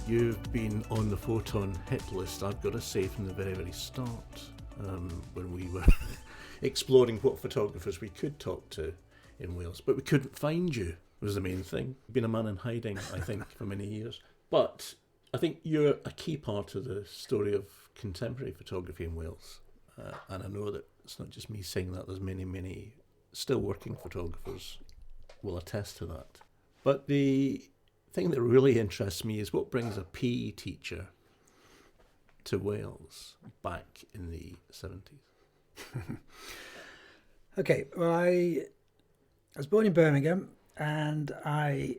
You've been on the Ffoton hit list, I've got to say, from the very, very start, when we were exploring what photographers we could talk to in Wales. But we couldn't find you, was the main thing. You've been a man in hiding, I think, for many years. But I think you're a key part of the story of contemporary photography in Wales. And I know that it's not just me saying that, there's many, many still working photographers will attest to that. But the thing that really interests me is what brings a PE teacher to Wales back in the 70s. Okay, well, I was born in Birmingham and I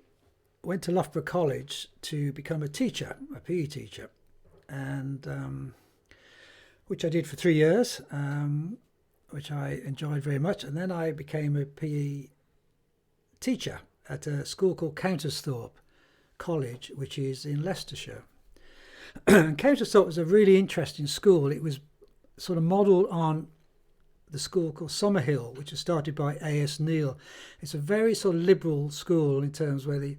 went to Loughborough College to become a teacher, a PE teacher, and which I did for 3 years, which I enjoyed very much. And then I became a PE teacher at a school called Countersthorpe College, which is in Leicestershire. And Countersthorpe was a really interesting school. It was sort of modelled on the school called Summerhill, which was started by A.S. Neal. It's a very sort of liberal school in terms where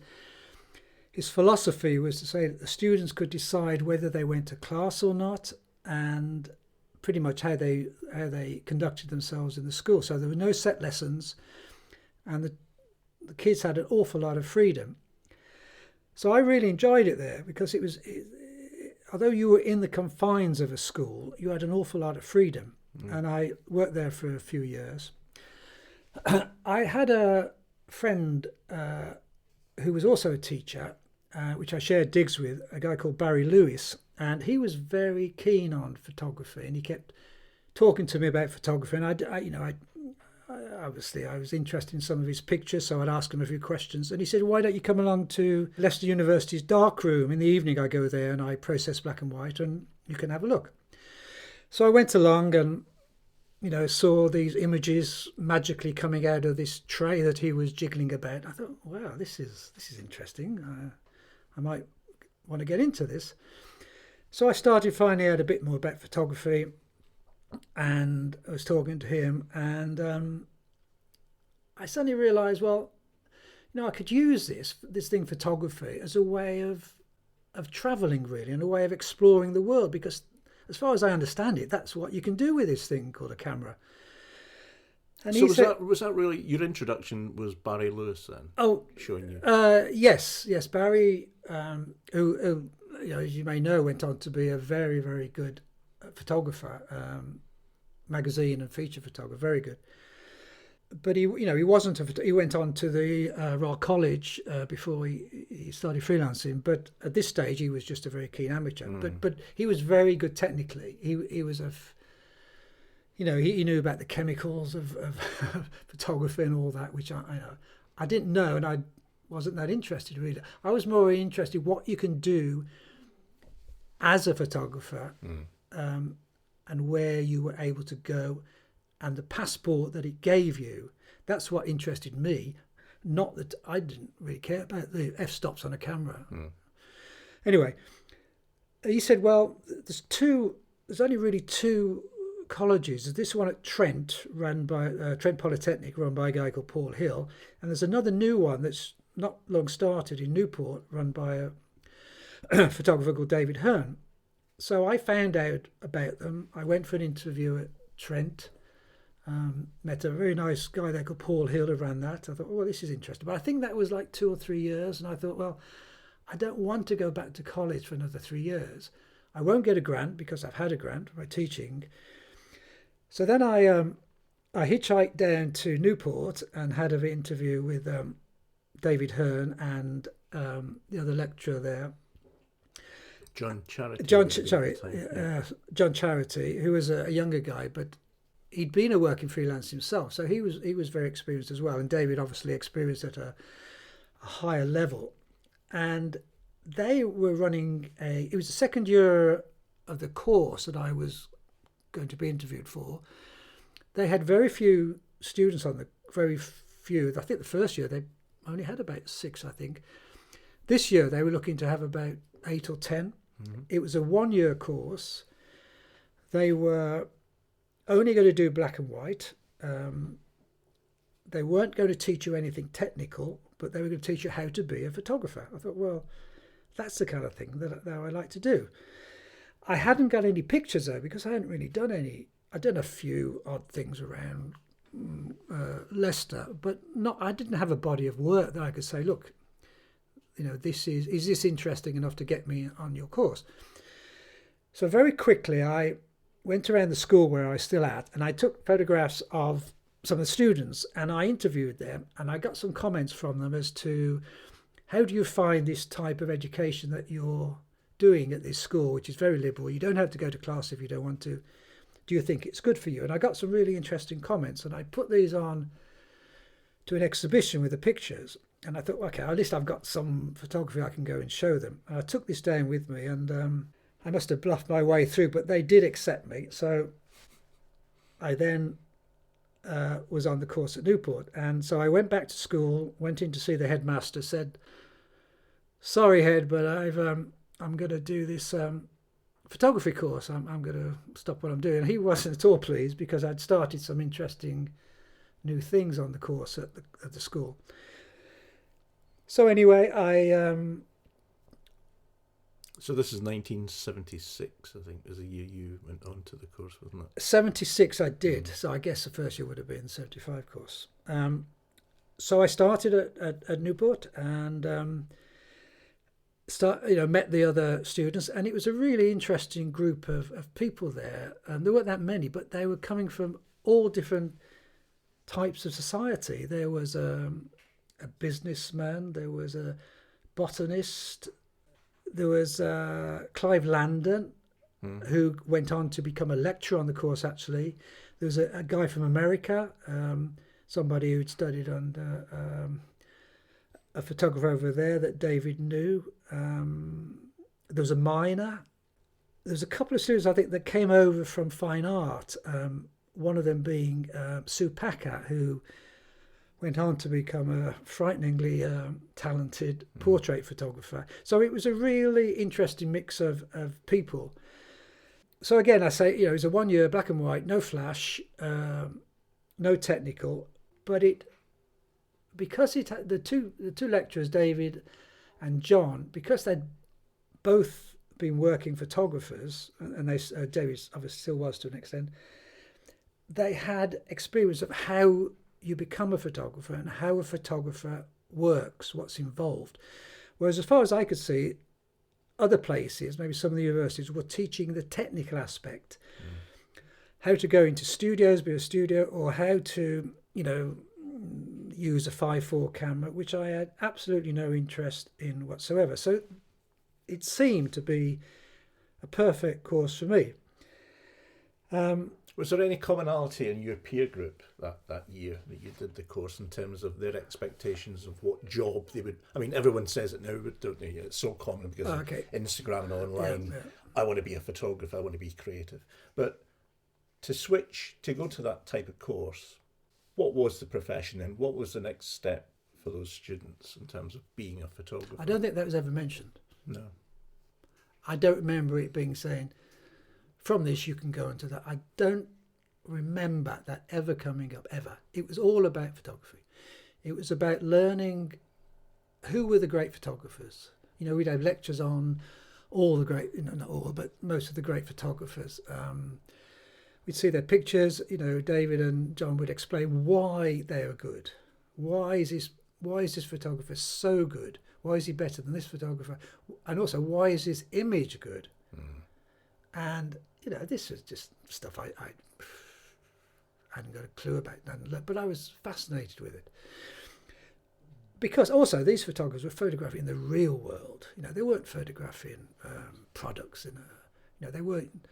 his philosophy was to say that the students could decide whether they went to class or not, and pretty much how they conducted themselves in the school. So there were no set lessons, and the kids had an awful lot of freedom. So I really enjoyed it there because although you were in the confines of a school, you had an awful lot of freedom. And I worked there for a few years. I had a friend who was also a teacher, which I shared digs with, a guy called Barry Lewis, and he was very keen on photography, and he kept talking to me about photography. And I obviously I was interested in some of his pictures, so I'd ask him a few questions. And he said, "Why don't you come along to Leicester University's dark room? In the evening I go there and I process black and white, and you can have a look." So I went along and, saw these images magically coming out of this tray that he was jiggling about. I thought, wow, this is interesting. I might want to get into this. So I started finding out a bit more about photography, and I was talking to him, and I suddenly realised, well, I could use this thing, photography, as a way of travelling, really, and a way of exploring the world, because as far as I understand it, that's what you can do with this thing called a camera. And so was that really your introduction? Was Barry Lewis then? Oh, showing you? Yes, Barry, who as you may know, went on to be a very, very good photographer, magazine and feature photographer, very good. But he wasn't he went on to the Royal College before he started freelancing. But at this stage, he was just a very keen amateur. But he was very good technically. He was he knew about the chemicals of photography and all that, which I didn't know, and I wasn't that interested really. I was more interested what you can do as a photographer, and where you were able to go, and the passport that it gave you. That's what interested me. Not that I didn't really care about the f-stops on a camera. Anyway, he said, well, there's only really two colleges. There's this one at Trent, run by Trent Polytechnic, run by a guy called Paul Hill, and there's another new one that's not long started in Newport, run by a photographer called David Hurn. So I found out about them. I went for an interview at Trent. Met a very nice guy there called Paul Hill who ran that. I thought, well, this is interesting. But I think that was like 2 or 3 years. And I thought, well, I don't want to go back to college for another 3 years. I won't get a grant because I've had a grant by teaching. So then I hitchhiked down to Newport and had an interview with David Hurn and the other lecturer there. John Charity. John Charity, who was a younger guy, but he'd been a working freelance himself, so he was very experienced as well. And David obviously experienced at a higher level. And they were running it was the second year of the course that I was going to be interviewed for. They had very few students on very few. I think the first year they only had about 6, I think. This year they were looking to have about 8 or 10. It was a 1-year course. They were only going to do black and white. They weren't going to teach you anything technical, but they were going to teach you how to be a photographer. I thought, well, that's the kind of thing that I like to do. I hadn't got any pictures though, because I hadn't really done any. I'd done a few odd things around Leicester, but I didn't have a body of work that I could say, look, this is this interesting enough to get me on your course? So very quickly I went around the school where I was still at, and I took photographs of some of the students, and I interviewed them, and I got some comments from them as to how do you find this type of education that you're doing at this school, which is very liberal. You don't have to go to class if you don't want to. Do you think it's good for you? And I got some really interesting comments, and I put these on to an exhibition with the pictures. And I thought, okay, at least I've got some photography I can go and show them. And I took this down with me, and I must have bluffed my way through, but they did accept me. So I then was on the course at Newport. And so I went back to school, went in to see the headmaster, said, sorry, Head, but I'm going to do this photography course. I'm going to stop what I'm doing. And he wasn't at all pleased, because I'd started some interesting new things on the course at the school. So anyway, So this is 1976, I think, is the year you went on to the course, wasn't it? 76 I did. So I guess the first year would have been the 75 course. So I started at Newport, and met the other students, and it was a really interesting group of people there. There weren't that many, but they were coming from all different types of society. There was a businessman, there was a botanist, there was Clive Landon, who went on to become a lecturer on the course, actually. There was a guy from America, somebody who'd studied under a photographer over there that David knew. There was a miner. There was a couple of students, I think, that came over from fine art, one of them being Sue Packer, who went on to become a frighteningly talented portrait photographer. So it was a really interesting mix of people. So again, I say, it was a 1 year black and white, no flash, no technical, but because the two lecturers, David and John, because they'd both been working photographers, and David obviously still was to an extent, they had experience of how you become a photographer and how a photographer works, what's involved. Whereas as far as I could see, other places, maybe some of the universities, were teaching the technical aspect, how to go into studios, be a studio, or how to, use a 5.4 camera, which I had absolutely no interest in whatsoever. So it seemed to be a perfect course for me. Was there any commonality in your peer group that year that you did the course in terms of their expectations of what job they would... I mean, everyone says it now, but don't they? It's so common because of Instagram and online. Yeah. I want to be a photographer, I want to be creative. But to switch, to go to that type of course, what was the profession and what was the next step for those students in terms of being a photographer? I don't think that was ever mentioned. No. I don't remember it being saying, from this you can go into that. I don't remember that ever coming up, ever. It was all about photography. It was about learning who were the great photographers. We'd have lectures on all the great, not all, but most of the great photographers. We'd see their pictures. David and John would explain why they were good. Why is this photographer so good? Why is he better than this photographer? And also, why is his image good? And this was just stuff I hadn't got a clue about, but I was fascinated with it. Because also these photographers were photographing in the real world. They weren't photographing products they weren't.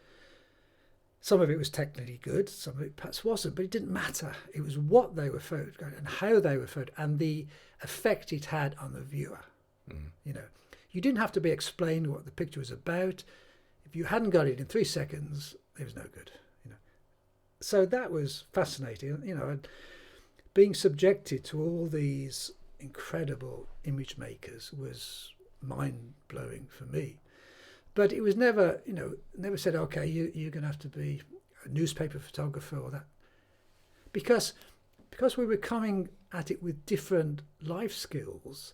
Some of it was technically good, some of it perhaps wasn't, but it didn't matter. It was what they were photographing and how they were photographing and the effect it had on the viewer. You didn't have to be explained what the picture was about. If you hadn't got it in 3 seconds, it was no good. So that was fascinating. And being subjected to all these incredible image makers was mind-blowing for me. But it was never, never said, okay, you're going to have to be a newspaper photographer or that. Because we were coming at it with different life skills,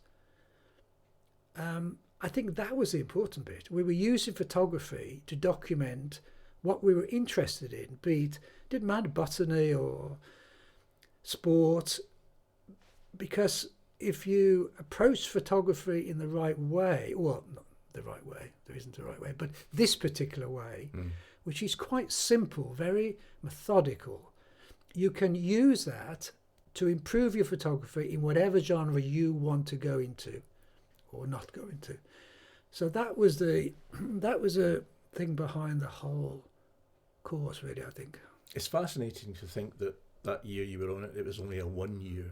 I think that was the important bit. We were using photography to document what we were interested in, be it, didn't matter, botany or sport, because if you approach photography in the right way, well, not the right way, there isn't a right way, but this particular way, which is quite simple, very methodical, you can use that to improve your photography in whatever genre you want to go into or not go into. So that was a thing behind the whole course, really, I think. It's fascinating to think that that year you were on it, it was only a 1-year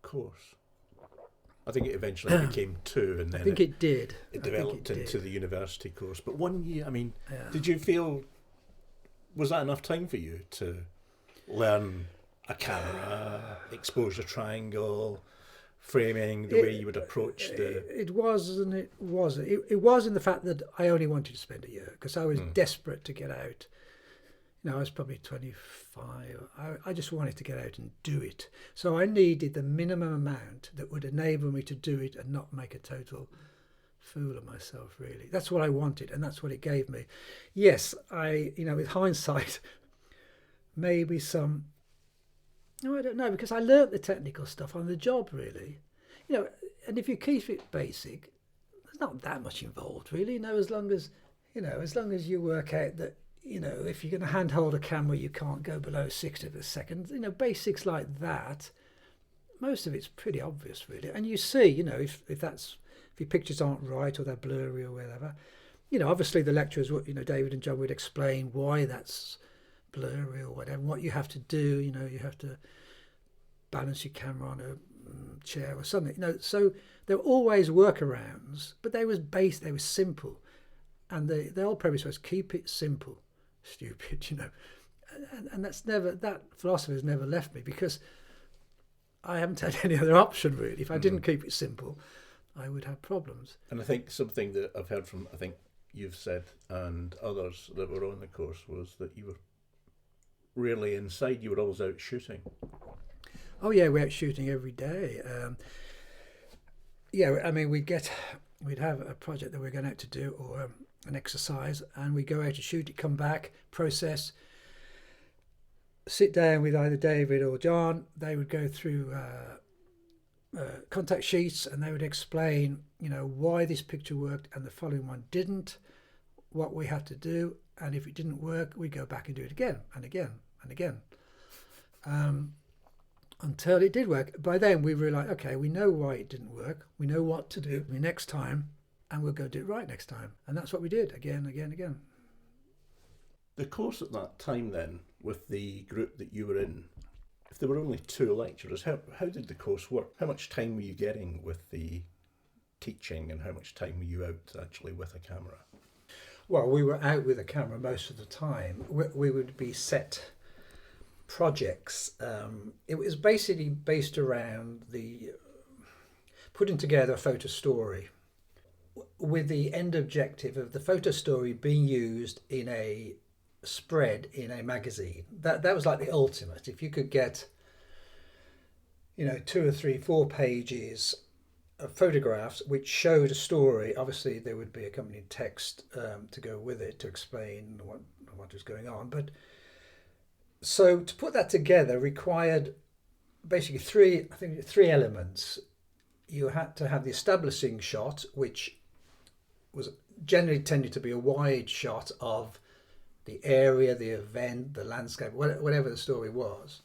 course. I think it eventually became 2, and then I think it did. It developed into the university course. But 1 year, I mean, Yeah. did you feel, was that enough time for you to learn a camera, exposure triangle, framing, the way you would approach the... It was, and it wasn't. It was in the fact that I only wanted to spend a year, because I was desperate to get out. You know, I was probably 25. I just wanted to get out and do it. So I needed the minimum amount that would enable me to do it and not make a total fool of myself, really. That's what I wanted, and that's what it gave me. Yes, with hindsight, maybe some... No, I don't know, because I learnt the technical stuff on the job, really. You know, and if you keep it basic, there's not that much involved, really. You know, as long as you work out that, you know, if you're going to handhold a camera, you can't go below 60 per second. You know, basics like that. Most of it's pretty obvious, really. And you see, you know, if your pictures aren't right or they're blurry or whatever, you know, obviously the lecturers, David and John would explain why that's blurry or whatever, what you have to do. You know, you have to balance your camera on a chair or something. You know, so there were always workarounds, but they were simple, and the whole premise was keep it simple, stupid. You know, and that philosophy has never left me, because I haven't had any other option, really. If I didn't keep it simple, I would have problems. And I think something that I've heard from, I think you've said, and others that were on the course, was that you were rarely inside, you were always out shooting. Oh yeah, we're out shooting every day. I mean, we'd have a project that we're going out to do, or an exercise, and we go out to shoot it, come back, process, sit down with either David or John. They would go through contact sheets, and they would explain, you know, why this picture worked and the following one didn't, what we had to do, and if it didn't work, we'd go back and do it again and again and again, until it did work. By then we were like, okay, we know why it didn't work, we know what to do the next time, and we'll go do it right next time. And that's what we did again. The course at that time then, with the group that you were in, if there were only 2 lecturers, how did the course work? How much time were you getting with the teaching, and how much time were you out actually with a camera? Well, we were out with a camera most of the time. We would be set projects. It was basically based around the putting together a photo story, with the end objective of the photo story being used in a spread in a magazine. That was like the ultimate. If you could get, you know, 2 or 3, 4 pages of photographs which showed a story. Obviously there would be accompanying text to go with it to explain what was going on. But so to put that together required basically 3 elements. You had to have the establishing shot, which was generally tended to be a wide shot of the area, the event, the landscape, whatever the story was.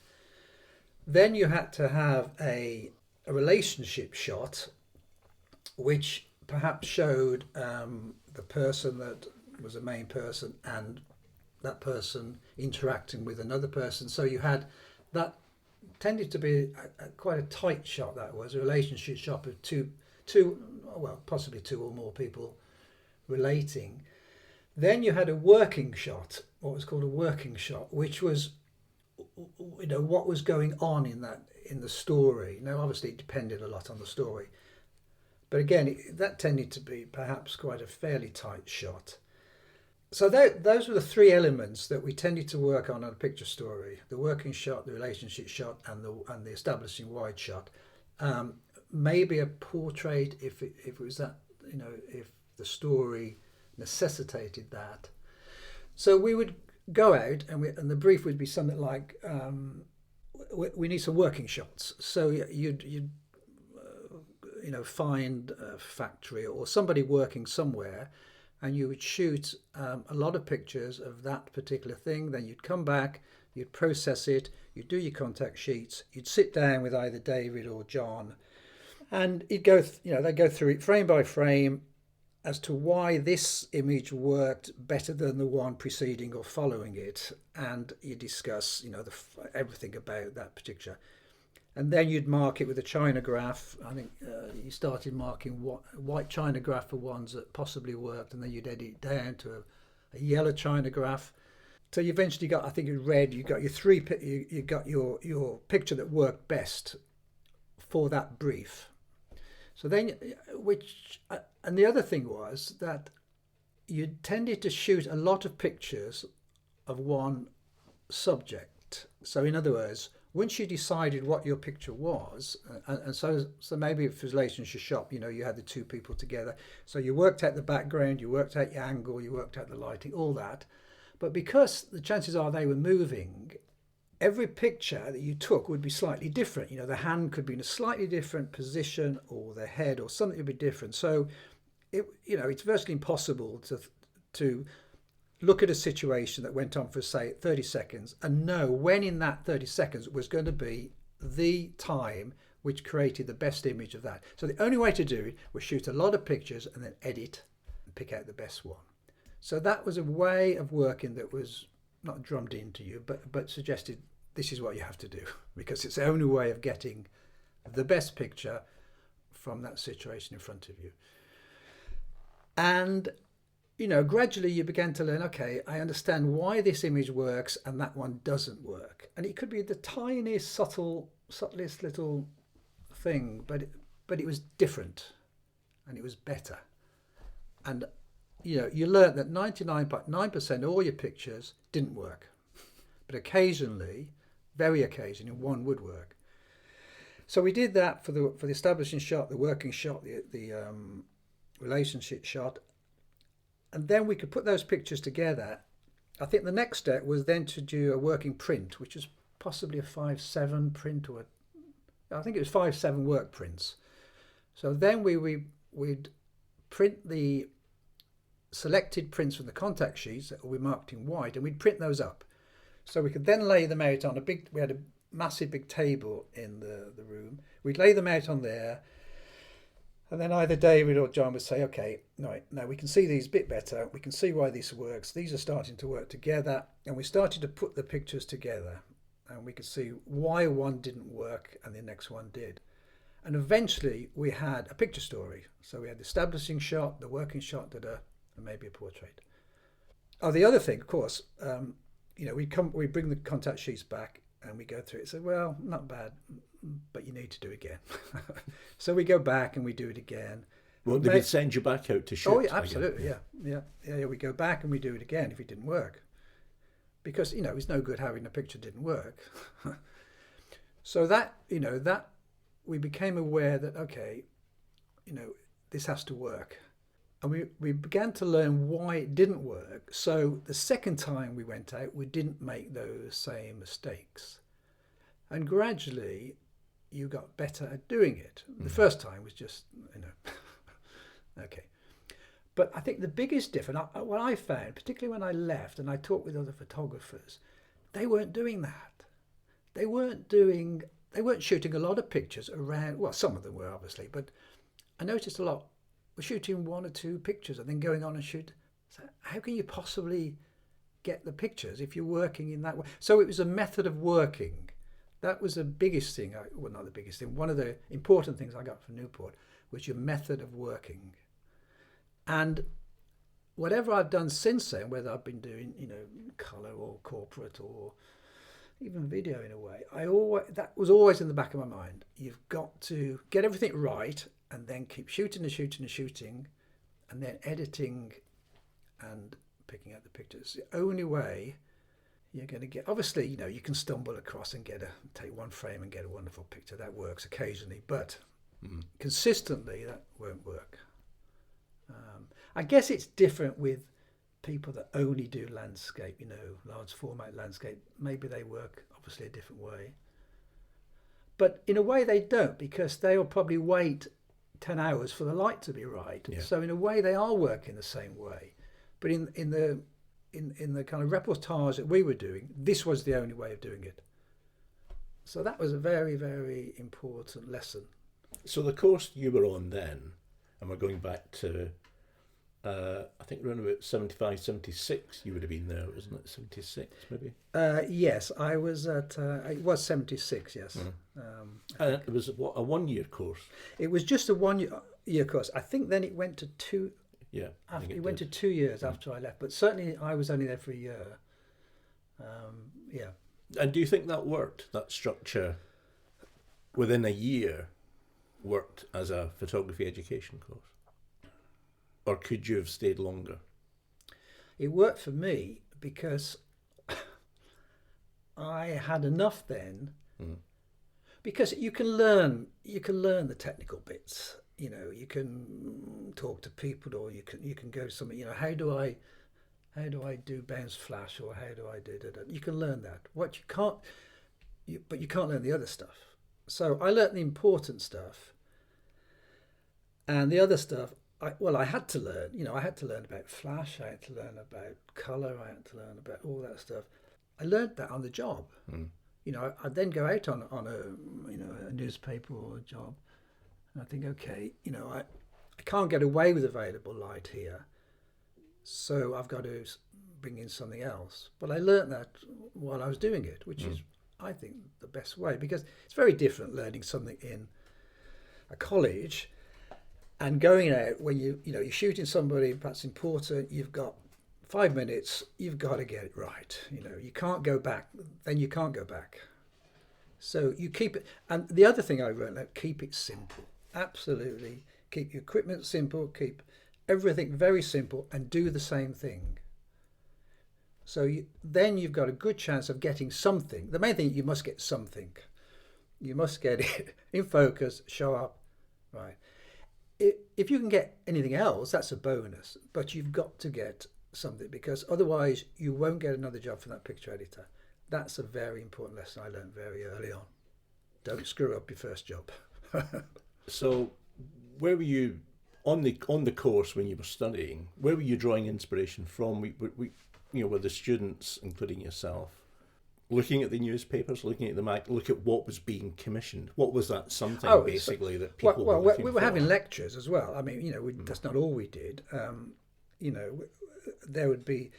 Then you had to have a relationship shot, which perhaps showed the person that was the main person and that person interacting with another person. So you had that tended to be quite a tight shot. That was a relationship shot of two, well, possibly 2 or more people relating. Then you had a working shot, what was called a working shot, which was, you know, what was going on in the story. Now, obviously, it depended a lot on the story, but again, that tended to be perhaps quite a fairly tight shot. So those were the 3 elements that we tended to work on a picture story: the working shot, the relationship shot, and the establishing wide shot. Maybe a portrait if it was that, you know, if The story necessitated that. So we would go out, and the brief would be something like, we need some working shots. So you'd find a factory or somebody working somewhere, and you would shoot a lot of pictures of that particular thing. Then you'd come back, you'd process it, you'd do your contact sheets, you'd sit down with either David or John, and they'd go through it frame by frame as to why this image worked better than the one preceding or following it, and you discuss everything about that particular. And then you'd mark it with a Chinograph. I think you started marking white Chinograph for ones that possibly worked, and then you'd edit it down to a yellow Chinograph. So you eventually got, I think it red, you got you got your picture that worked best for that brief. So then, and the other thing was that you tended to shoot a lot of pictures of one subject. So in other words, once you decided what your picture was, and so maybe if it was later in your shop, you had the two people together. So you worked out the background, you worked out your angle, you worked out the lighting, all that. But because the chances are they were moving, every picture that you took would be slightly different. The hand could be in a slightly different position, or the head, or something would be different. So it's virtually impossible to look at a situation that went on for, say, 30 seconds and know when in that 30 seconds was going to be the time which created the best image of that. So the only way to do it was shoot a lot of pictures and then edit and pick out the best one. So that was a way of working that was not drummed into you, but suggested this is what you have to do, because it's the only way of getting the best picture from that situation in front of you. And gradually you began to learn, okay, I understand why this image works and that one doesn't work. And it could be the tiniest, subtlest little thing, but it was different and it was better. And you learned that 99.9% of all your pictures didn't work, but occasionally, very occasionally, one would work. So we did that for the establishing shot, the working shot, the relationship shot. And then we could put those pictures together. I think the next step was then to do a working print, which was possibly a 5/7 print, I think it was 5/7 work prints. So then we'd print the selected prints from the contact sheets that we marked in white, and we'd print those up. So we could then lay them out on we had a massive big table in the room. We'd lay them out on there. And then either David or John would say, okay, no, now we can see these a bit better. We can see why this works. These are starting to work together. And we started to put the pictures together. And we could see why one didn't work and the next one did. And eventually we had a picture story. So we had the establishing shot, the working shot, and maybe a portrait. Oh, the other thing, of course, we bring the contact sheets back and we go through it. So, well, not bad, but you need to do it again. So we go back and we do it again. Well, they would send you back out to shoot. Oh, yeah, absolutely, yeah. We go back and we do it again if it didn't work, because it's no good having a picture didn't work. So that we became aware that okay, this has to work, and we began to learn why it didn't work. So the second time we went out, we didn't make those same mistakes, and gradually you got better at doing it. The first time was just okay. But I think the biggest difference, what I found, particularly when I left and I talked with other photographers, they weren't doing that. They weren't shooting a lot of pictures around, well, some of them were obviously, but I noticed a lot were shooting one or two pictures and then going on and shoot. So how can you possibly get the pictures if you're working in that way? So it was a method of working. That was the biggest thing, well, not the biggest thing, one of the important things I got from Newport was your method of working. And whatever I've done since then, whether I've been doing, colour or corporate or even video in a way, that was always in the back of my mind. You've got to get everything right and then keep shooting and shooting and shooting and then editing and picking out the pictures. The only way you're going to get, obviously, you can stumble across and take one frame and get a wonderful picture. That works occasionally, but consistently that won't work. I guess it's different with people that only do landscape, large format landscape. Maybe they work obviously a different way. But in a way they don't, because they'll probably wait 10 hours for the light to be right. Yeah. So in a way they are working the same way. But in the kind of reportage that we were doing, this was the only way of doing it. So that was a very, very important lesson. So the course you were on then, and we're going back to, I think around about 75, 76 you would have been there, wasn't it? 76 maybe? Yes, I was at, it was 76, yes. And it was what, a 1-year course? It was just a 1-year course. I think then it went to 2. Yeah. It went to 2 years after I left, but certainly I was only there for a year. Yeah. And do you think that worked, that structure, within a year, worked as a photography education course? Or could you have stayed longer? It worked for me because I had enough then. Because you can learn the technical bits. You can talk to people, or you can go something. How do I do bounce flash, or how do I do that? You can learn that. What you can't, but you can't learn the other stuff. So I learned the important stuff, and the other stuff. I had to learn. I had to learn about flash. I had to learn about color. I had to learn about all that stuff. I learned that on the job. I'd then go out on a newspaper or a job, and I think, okay, I can't get away with available light here, so I've got to bring in something else. But I learned that while I was doing it, which is, I think, the best way, because it's very different learning something in a college and going out when you're shooting somebody perhaps important. You've got 5 minutes, you've got to get it right. You can't go back, then you can't go back. So you keep it. And the other thing I learned, keep it simple. Absolutely. Keep your equipment simple, keep everything very simple, and do the same thing. So then you've got a good chance of getting something. The main thing, you must get something. You must get it in focus, show up, right? If you can get anything else, that's a bonus. But you've got to get something, because otherwise you won't get another job from that picture editor. That's a very important lesson I learned very early on. Don't screw up your first job. So where were you on the course when you were studying? Where were you drawing inspiration from? Were the students, including yourself, looking at the newspapers, looking at the look at what was being commissioned? What was that something basically that people were looking we were for? having lectures as well. I mean, that's not all we did. There would be,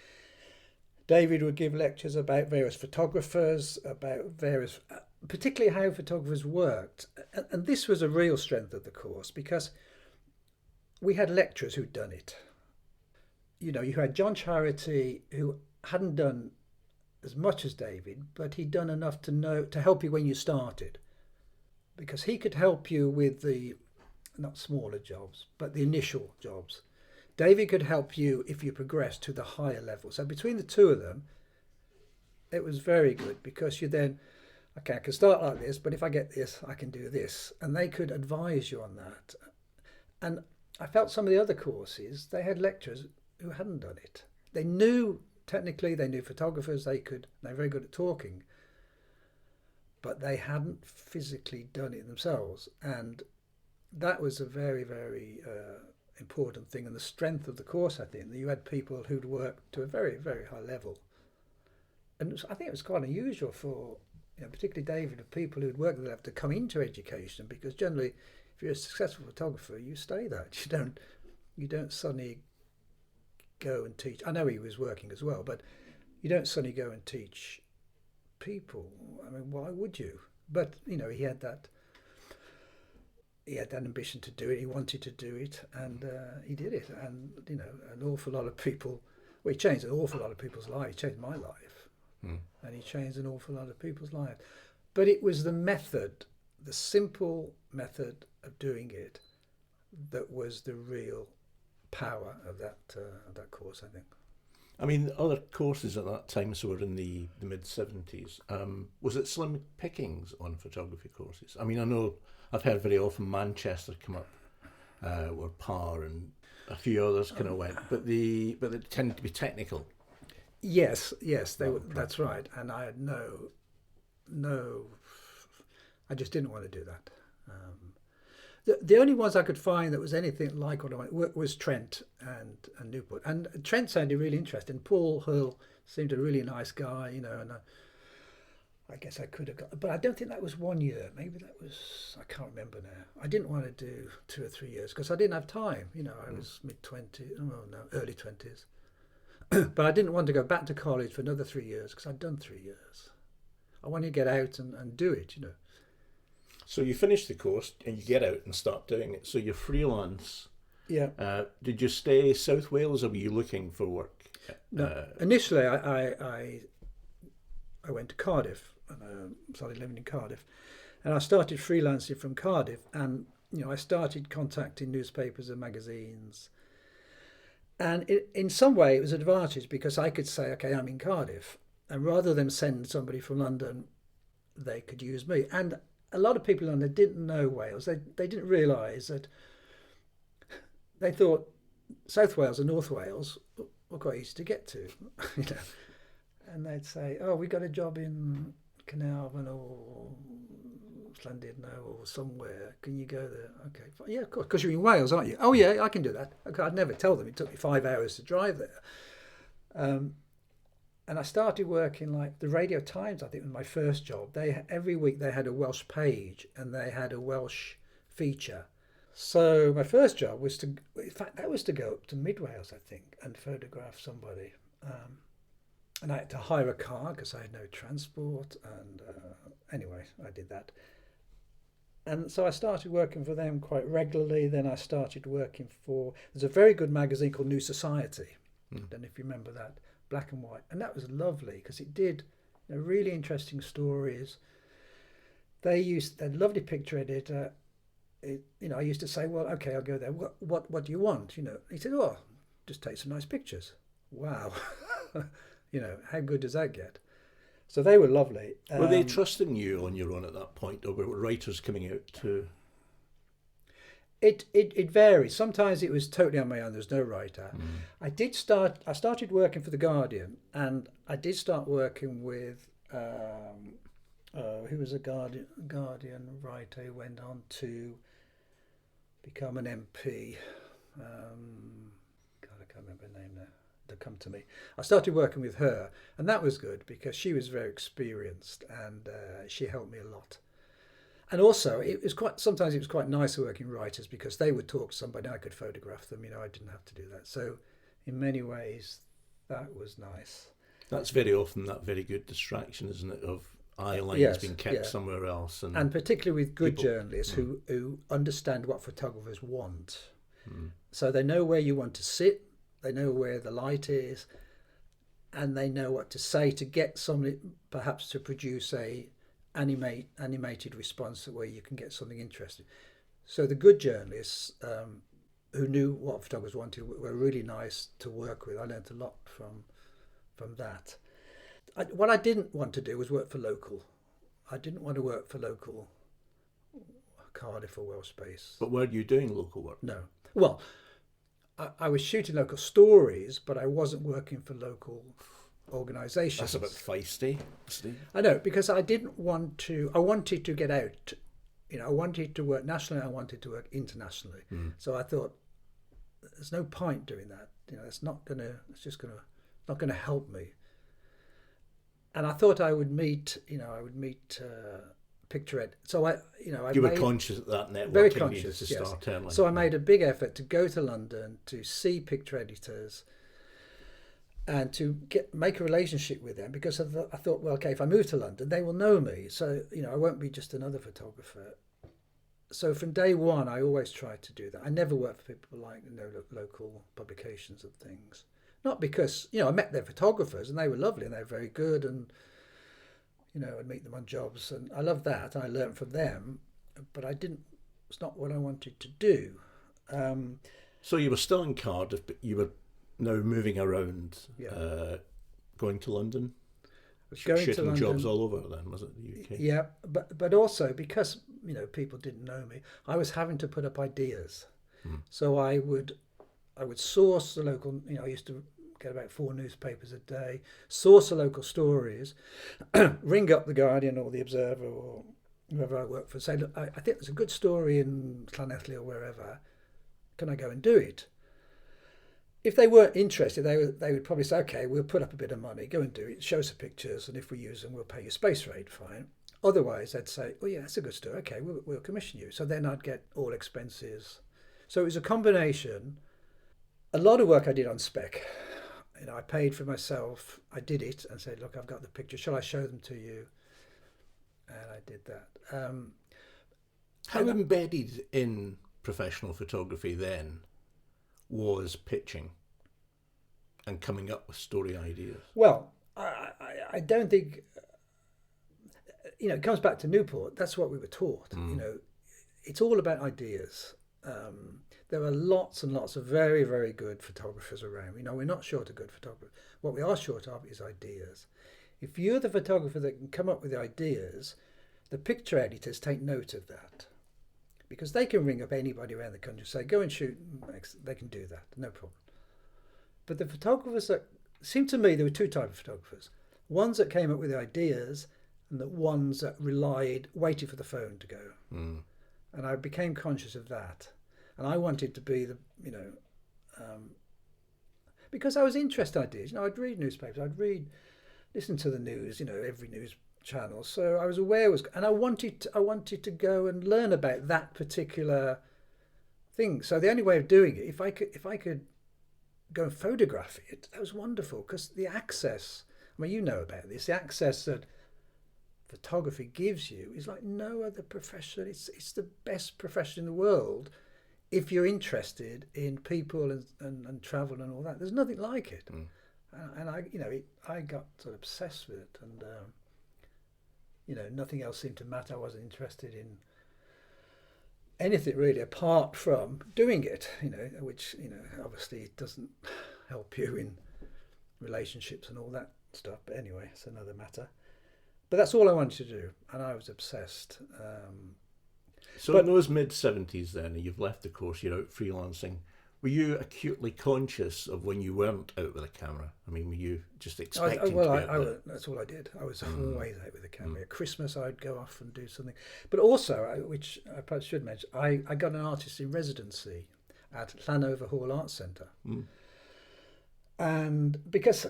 David would give lectures about various photographers, about various, particularly how photographers worked. And this was a real strength of the course, because we had lecturers who'd done it. You had John Charity, who hadn't done as much as David, but he'd done enough to help you when you started, because he could help you with the, not smaller jobs, but the initial jobs. David could help you if you progressed to the higher level. So between the two of them, it was very good, because you then, okay, I can start like this, but if I get this, I can do this. And they could advise you on that. And I felt some of the other courses, they had lecturers who hadn't done it. They knew, technically, they knew photographers, they're very good at talking, but they hadn't physically done it themselves. And that was a very, very important thing, and the strength of the course, I think, that you had people who'd worked to a very, very high level. And I think it was quite unusual for, particularly David, of people who'd worked at that level to come into education, because generally, if you're a successful photographer, you stay that. You don't suddenly go and teach. I know he was working as well, but you don't suddenly go and teach people. I mean, why would you? But he had that ambition to do it. He wanted to do it, and he did it. And an awful lot of people. Well, he changed an awful lot of people's lives. He changed my life, and he changed an awful lot of people's lives. But it was the method, the simple method of doing it, that was the real power of that course, I think. I mean, other courses at that time, so we're in the mid-70s, was it slim pickings on photography courses? I mean, I know I've heard very often Manchester come up, or Par, and a few others kind of went, but they tended to be technical. Yes, they were. That's right. And I had no. I just didn't want to do that. The only ones I could find that was anything like what I went was Trent and Newport. And Trent sounded really interesting. Paul Hurl seemed a really nice guy, you know, and I guess I could have got, but I don't think that was 1 year. Maybe that was, I can't remember now. I didn't want to do 2 or 3 years because I didn't have time. You know, I was early 20s. But I didn't want to go back to college for another 3 years because I'd done 3 years. I wanted to get out and do it, you know. So you finish the course and you get out and start doing it. So you're freelance. Yeah. Did you stay South Wales or were you looking for work? No. Initially, I went to Cardiff and started living in Cardiff, and I started freelancing from Cardiff. And you know, I started contacting newspapers and magazines. And in some way, it was an advantage because I could say, okay, I'm in Cardiff, and rather than send somebody from London, they could use me. And a lot of people in London didn't know Wales. They didn't realise that. They thought South Wales and North Wales were quite easy to get to, you know. And they'd say, "Oh, we got a job in Carnarvon or Llandudno or somewhere. Can you go there?" Okay, fine. Yeah, of course, because you're in Wales, aren't you? Oh, yeah, I can do that. Okay, I'd never tell them. It took me 5 hours to drive there. And I started working like the Radio Times, I think was my first job. Every week they had a Welsh page and they had a Welsh feature. So my first job was in fact, that was to go up to Mid Wales, I think, and photograph somebody. And I had to hire a car because I had no transport. And anyway, I did that. And so I started working for them quite regularly. Then I started working there's a very good magazine called New Society. I don't know if you remember that. Black and white, and that was lovely because it did, you know, really interesting stories. They had a lovely picture editor. You know, I used to say, well, okay, I'll go there. What do you want? You know, he said, oh, just take some nice pictures. Wow, you know, how good does that get? So they were lovely. Were they trusting you on your own at that point, or were writers coming out to? It varies. Sometimes it was totally on my own. There's no writer. I started working for The Guardian, and I did start working with who was a Guardian writer who went on to become an MP. God, I can't remember her name now. They'll come to me. I started working with her, and that was good because she was very experienced and she helped me a lot. And also, sometimes it was quite nice working writers because they would talk to somebody, I could photograph them, you know, I didn't have to do that. So in many ways, that was nice. That's very often that very good distraction, isn't it, of eye lines being kept somewhere else. And particularly with good journalists who understand what photographers want. So they know where you want to sit, they know where the light is, and they know what to say to get somebody perhaps to produce a animated response where you can get something interesting. So the good journalists who knew what photographers wanted were really nice to work with. I learned a lot from that. What I didn't want to do was work for local. I didn't want to work for local Cardiff or Welsh space. But were you doing local work? No. Well, I was shooting local stories, but I wasn't working for local organisations. That's a bit feisty. I know, because I didn't want to. I wanted to get out. You know, I wanted to work nationally. I wanted to work internationally. So I thought, there's no point doing that. You know, it's not gonna help me. And I thought I would meet picture ed. So you were conscious of that network. Very conscious. To start early. So I made a big effort to go to London to see picture editors. And to make a relationship with them, because I thought, well, okay, if I move to London, they will know me. So, you know, I won't be just another photographer. So from day one, I always tried to do that. I never worked for people like, you know, local publications and things. Not because, you know, I met their photographers and they were lovely and they were very good, and, you know, I'd meet them on jobs, and I loved that. I learned from them, but it's not what I wanted to do. So you were still in Cardiff, but you were now moving around, going to London, shooting jobs all over. Then was it the UK? Yeah, but also because, you know, people didn't know me, I was having to put up ideas. So I would I would source the local, I used to get about 4 newspapers a day, source the local stories, ring up the Guardian or the Observer or whoever I work for, say, look, I think there's a good story in Llanelli or wherever, can I go and do it? If they weren't interested, they would probably say, okay, we'll put up a bit of money, go and do it, show us the pictures, and if we use them, we'll pay you space rate, fine. Otherwise, they'd say, oh yeah, that's a good story, okay, we'll commission you. So then I'd get all expenses. So it was a combination. A lot of work I did on spec. I paid for myself, I did it, and said, look, I've got the pictures, shall I show them to you? And I did that. How embedded in professional photography then was pitching and coming up with story ideas? Well, I don't think, it comes back to Newport. That's what we were taught. It's all about ideas. There are lots and lots of very, very good photographers around. We're not short of good photographers. What we are short of is ideas. If you're the photographer that can come up with the ideas, the picture editors take note of that. Because they can ring up anybody around the country and say, go and shoot. They can do that, no problem. But the photographers that, seemed to me there were 2 types of photographers. Ones that came up with the ideas and the ones that waited for the phone to go. And I became conscious of that. And I wanted to be because I was interested in ideas. I'd read newspapers, listen to the news, every news channel. So I was aware and I wanted to go and learn about that particular thing. So the only way of doing it, if I could go and photograph it, that was wonderful, because the access, you know about this, the access that photography gives you is like no other profession. It's the best profession in the world if you're interested in people and travel and all that. There's nothing like it. And I got sort of obsessed with it, and nothing else seemed to matter. I wasn't interested in anything really apart from doing it, which obviously it doesn't help you in relationships and all that stuff, but anyway, it's another matter. But that's all I wanted to do, and I was obsessed. So in those mid-70s then, you've left the course, you're out freelancing. Were you acutely conscious of when you weren't out with a camera? Were you just expecting to be out there? That's all I did. I was always out with a camera. At Christmas, I'd go off and do something. But also, which I perhaps should mention, I got an artist in residency at Llanover Hall Arts Centre. And because,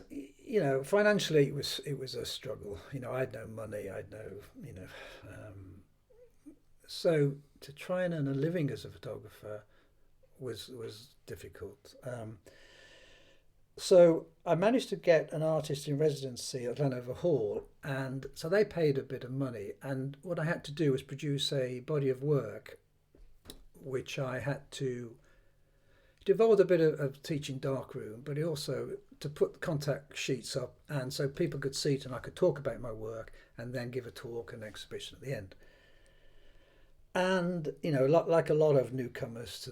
financially it was a struggle. I had no money, I had no, so to try and earn a living as a photographer was difficult. So I managed to get an artist in residency at Llanover Hall, and so they paid a bit of money. And what I had to do was produce a body of work, which I had to. It involved a bit of teaching darkroom, but it also to put contact sheets up, and so people could see it, and I could talk about my work, and then give a talk and exhibition at the end. And like a lot of newcomers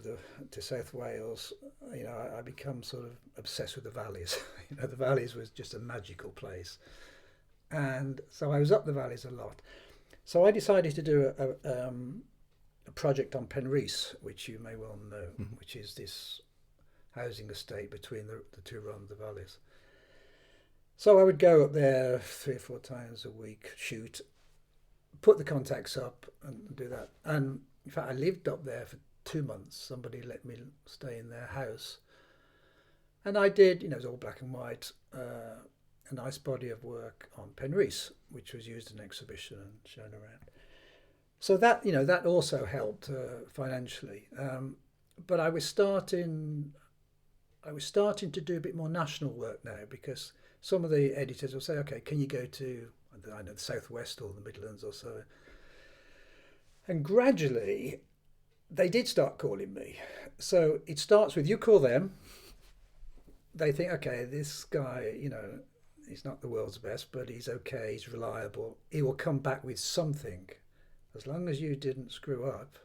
to South Wales, I become sort of obsessed with the valleys. The valleys was just a magical place, and so I was up the valleys a lot. So I decided to do a project on Penrhys, which you may well know, which is this housing estate between the 2 runs of the valleys. So I would go up there 3 or 4 times a week, shoot, put the contacts up and do that. And in fact, I lived up there for 2 months. Somebody let me stay in their house. And I did, it was all black and white, a nice body of work on Penrhys, which was used in an exhibition and shown around. So that, that also helped financially. But I was starting to do a bit more national work now, because some of the editors will say, okay, can you go to, the Southwest or the Midlands or so? And gradually, they did start calling me. So it starts with, you call them, they think, okay, this guy, he's not the world's best, but he's okay, he's reliable. He will come back with something, as long as you didn't screw up.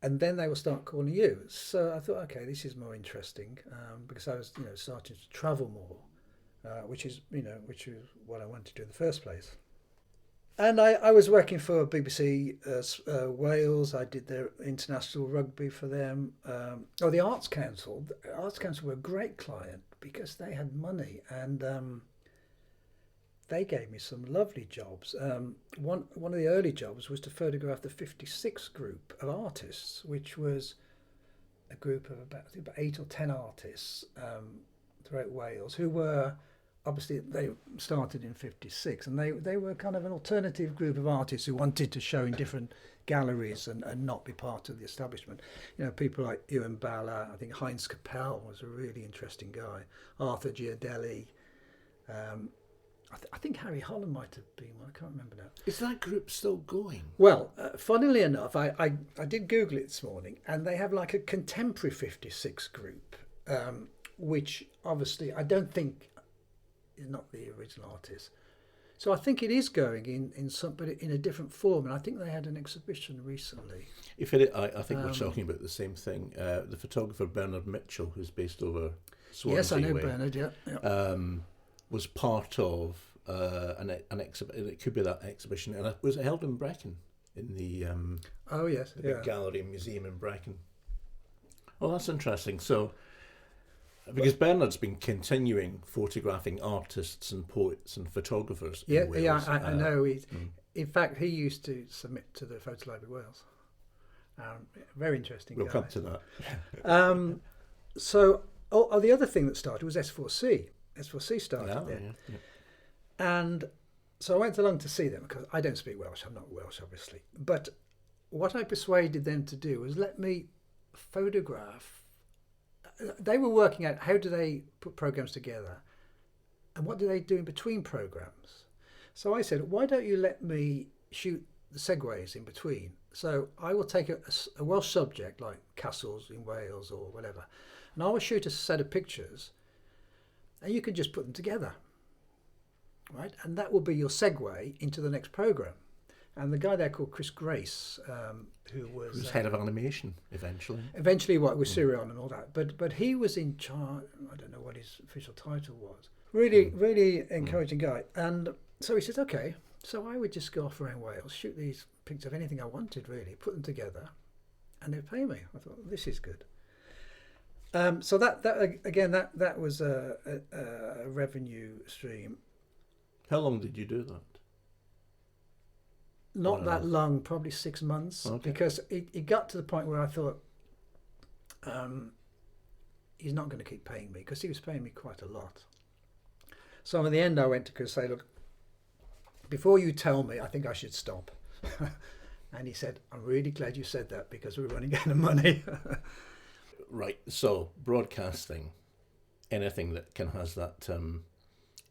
And then they will start calling you. So I thought, okay, this is more interesting, because I was, starting to travel more, which is what I wanted to do in the first place. And I was working for BBC Wales. I did their international rugby for them. The Arts Council. The Arts Council were a great client because they had money, and they gave me some lovely jobs. One of the early jobs was to photograph the 56 group of artists, which was a group of about 8 or 10 artists throughout Wales who were. Obviously, they started in 56, and they were kind of an alternative group of artists who wanted to show in different galleries and not be part of the establishment. You know, people like Ewan Balla, I think Heinz Capel was a really interesting guy, Arthur Giardelli. I think Harry Holland might have been one, I can't remember now. Is that group still going? Well, funnily enough, I did Google it this morning, and they have like a contemporary 56 group, which obviously I don't think is not the original artist. So I think it is going in some, but in a different form. And I think they had an exhibition recently. I think we're talking about the same thing. The photographer Bernard Mitchell, who's based over Swansea Yes, I know way, Bernard. Yeah. was part of an exhibition. It could be that exhibition, and it was held in Brecon in the Oh yes, the big gallery and museum in Brecon. Oh, that's interesting. So. Because Bernard's been continuing photographing artists and poets and photographers in Wales. I know. In fact, he used to submit to the Ffotogallery Wales. Very interesting We'll guy. come to that. The other thing that started was S4C. S4C started there. Yeah. And so I went along to see them because I don't speak Welsh. I'm not Welsh, obviously. But what I persuaded them to do was let me photograph. They were working out how do they put programs together and what do they do in between programs. So I said, why don't you let me shoot the segues in between? So I will take a Welsh subject like castles in Wales or whatever, and I will shoot a set of pictures and you can just put them together, right? And that will be your segue into the next program. And the guy there called Chris Grace, who was head of animation eventually. Eventually, what with Sirion and all that, but he was in charge. I don't know what his official title was. Really encouraging guy. And so he said, okay. So I would just go off around Wales, shoot these pictures of anything I wanted, really, put them together, and they'd pay me. I thought, this is good. So that was a revenue stream. How long did you do that? Not that long, probably 6 months, because it got to the point where I thought, he's not going to keep paying me, because he was paying me quite a lot. So in the end, I went to Chris and said, look, before you tell me, I think I should stop. And he said, I'm really glad you said that, because we're running out of money. Right, so broadcasting, anything that has that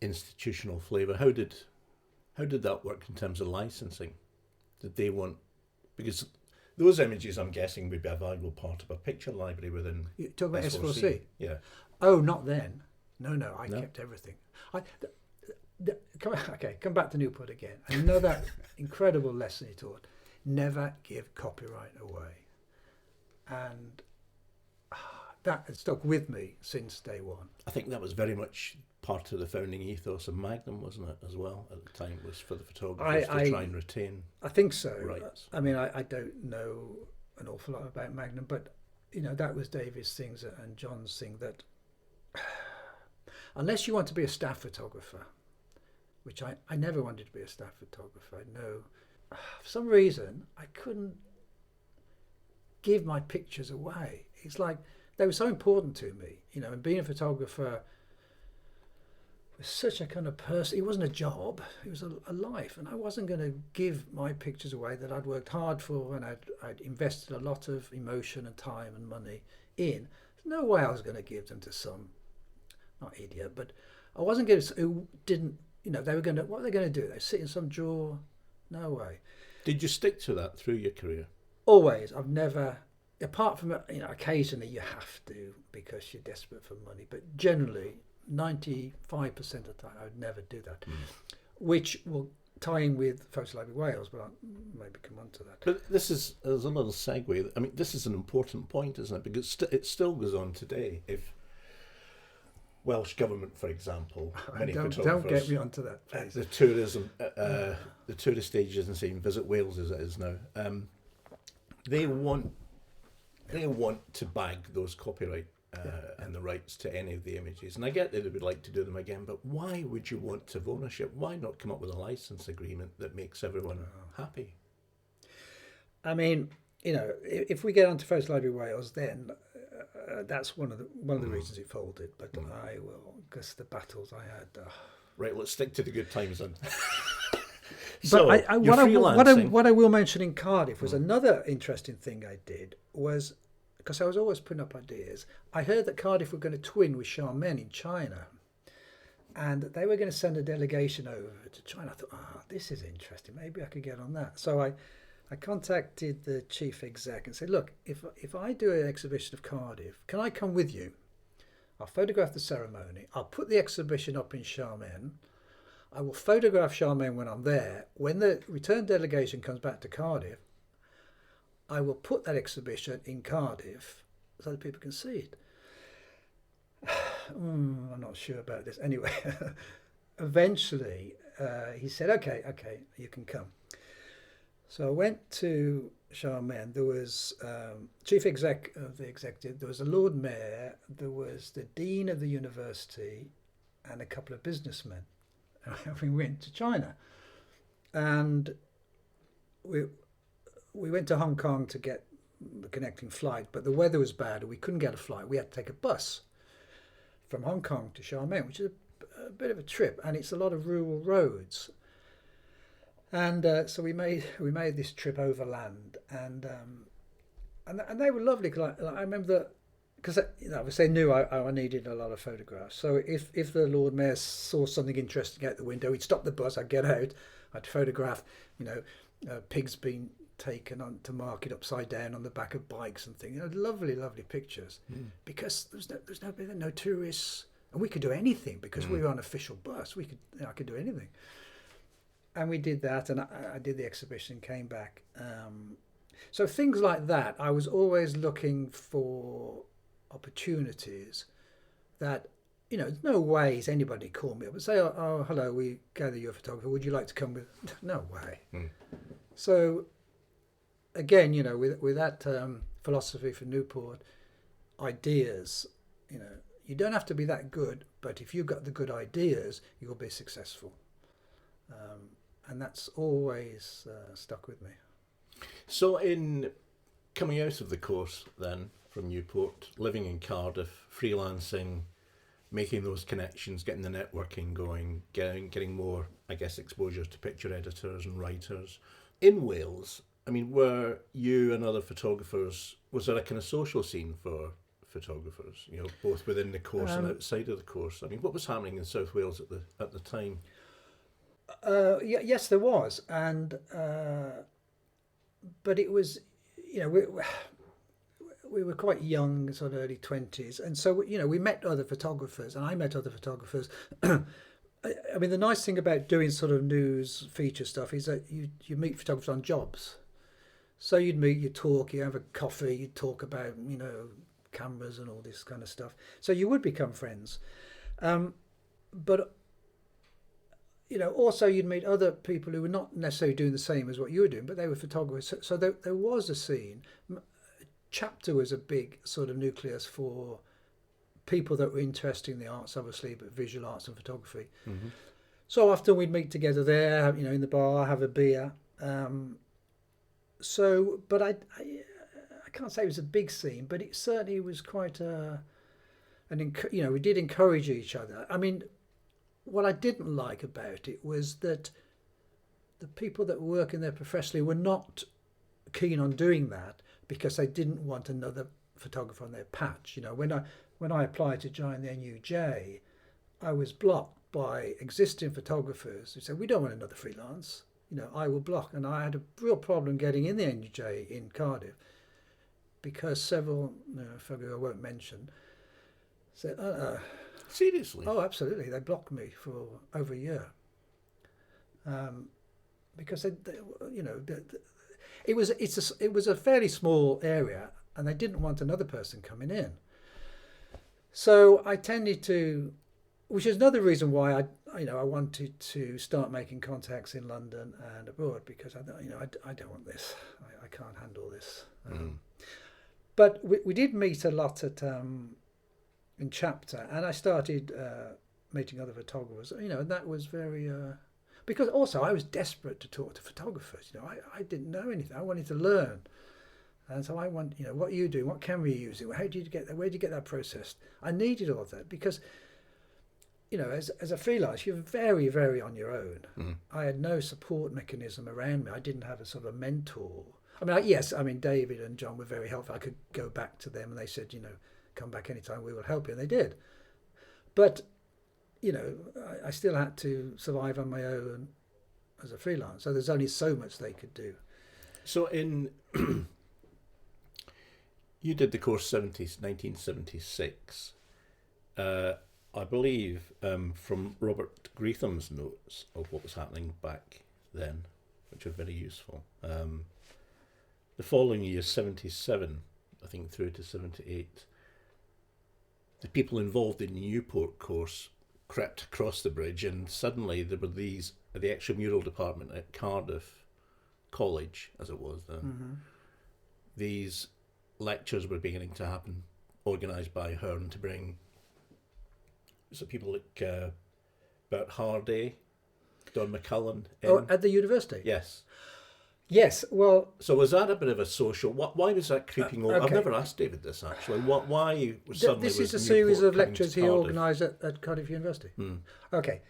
institutional flavour, how did that work in terms of licensing? Did they want, because those images I'm guessing would be a valuable part of a picture library within You talk about S4C? S4C? Yeah. Oh, not then. No, I kept everything. Come back to Newport again. And know that incredible lesson he taught. Never give copyright away. And that has stuck with me since day one. I think that was very much part of the founding ethos of Magnum, wasn't it, as well, at the time, was for the photographers to try and retain. I think so. Rights. I mean, I don't know an awful lot about Magnum, but, that was David's things and John's thing, that unless you want to be a staff photographer, which I never wanted to be a staff photographer, no. For some reason, I couldn't give my pictures away. It's like they were so important to me, and being a photographer was such a kind of person. It wasn't a job, it was a life, and I wasn't going to give my pictures away that I'd worked hard for and I'd invested a lot of emotion and time and money in. There's no way I was going to give them to some, not idiot, but I wasn't going to, who didn't, they were going to, what are they going to do? They sit in some drawer? No way. Did you stick to that through your career? Always. I've never, apart from, occasionally you have to because you're desperate for money, but generally 95% of the time I would never do that, which will tie in with Ffotogallery Wales, but I'll maybe come on to that. But there's a little segue. I mean, this is an important point, isn't it? Because it still goes on today. Welsh government, for example, many Don't photographers, get me onto that, please. the tourism, the tourist agency in Visit Wales, as it is now, they want to bag those copyright and the rights to any of the images. And I get that they would like to do them again, but why would you want to have ownership? Why not come up with a license agreement that makes everyone happy? I mean, you know, if we get onto Photogallery Wales, then that's one of the reasons it folded. But I will, because the battles I had. Right, let's stick to the good times then. So, what I will mention in Cardiff was another interesting thing I did was, because I was always putting up ideas, I heard that Cardiff were going to twin with Xiamen in China, and they were going to send a delegation over to China. I thought, this is interesting, maybe I could get on that. So I contacted the chief exec and said, look, if I do an exhibition of Cardiff, can I come with you? I'll photograph the ceremony, I'll put the exhibition up in Xiamen, I will photograph Xiamen when I'm there. When the return delegation comes back to Cardiff, I will put that exhibition in Cardiff so that people can see it. I'm not sure about this. Anyway, eventually he said, okay, you can come. So I went to Xiamen. There was chief exec of the executive, there was a Lord Mayor, there was the Dean of the university, and a couple of businessmen. And we went to China. And we went to Hong Kong to get the connecting flight, but the weather was bad and we couldn't get a flight. We had to take a bus from Hong Kong to Xiamen, which is a bit of a trip, and it's a lot of rural roads. And so we made this trip overland, and they were lovely. Cause I remember that, because they knew I needed a lot of photographs. So if the Lord Mayor saw something interesting out the window, he'd stop the bus. I'd get out. I'd photograph, pigs being taken on to market upside down on the back of bikes and things. Lovely pictures. Because there's no tourists, and we could do anything because we were on an official bus. I could do anything. And we did that, and I did the exhibition, came back. So things like that, I was always looking for opportunities that, there's no ways anybody called me up and say, oh, hello, we gather you're a photographer, would you like to come with? No way. So again, with that philosophy for Newport, ideas, you don't have to be that good, but if you've got the good ideas, you'll be successful. And that's always stuck with me. So in coming out of the course then from Newport, living in Cardiff, freelancing, making those connections, getting the networking going, getting more, I guess, exposure to picture editors and writers. In Wales, were you and other photographers, was there a kind of social scene for photographers, both within the course and outside of the course? What was happening in South Wales at the time? Yes, there was, and but it was, we were quite young, sort of early 20s, and so we met other photographers, and I met other photographers. The nice thing about doing sort of news feature stuff is that you meet photographers on jobs. So you'd meet, you talk, you have a coffee, you talk about cameras and all this kind of stuff. So you would become friends, but. Also you'd meet other people who were not necessarily doing the same as what you were doing, but they were photographers. So there was a scene. CHEPSTOW was a big sort of nucleus for people that were interested in the arts, obviously, but visual arts and photography. Mm-hmm. So often we'd meet together there, in the bar, have a beer. But I can't say it was a big scene, but it certainly was quite we did encourage each other. What I didn't like about it was that the people that were working there professionally were not keen on doing that because they didn't want another photographer on their patch. When I applied to join the NUJ, I was blocked by existing photographers who said, we don't want another freelance. I will block. And I had a real problem getting in the NUJ in Cardiff because several, I won't mention, said, Seriously? Oh, absolutely. They blocked me for over a year because it was a fairly small area, and they didn't want another person coming in. So I tended to, which is another reason why I wanted to start making contacts in London and abroad, because I don't want this. I can't handle this. But we did meet a lot at in CHEPSTOW, and I started meeting other photographers. And that was very because also I was desperate to talk to photographers. I didn't know anything. I wanted to learn. And so I want, what are you doing? What camera are you using? How do you get that? Where do you get that processed? I needed all of that because, as a freelance, you're very, very on your own. I had no support mechanism around me. I didn't have a sort of a mentor. David and John were very helpful. I could go back to them and they said, come back anytime, we will help you. And they did. But, I still had to survive on my own as a freelance. So there's only so much they could do. So you did the course 1976. I believe from Robert Greetham's notes of what was happening back then, which are very useful. The following year, 77, I think through to 78, the people involved in the Newport course crept across the bridge, and suddenly there were the extramural department at Cardiff College, as it was then. These lectures were beginning to happen, organised by Hurn to bring people like Bert Hardy, Don McCullen in. Oh, at the university? Yes. Yes, well... So was that a bit of a social... Why was that creeping over? Okay. I've never asked David this, actually. Why suddenly This is was a series Newport of lectures he Cardiff? organised at Cardiff University. Okay.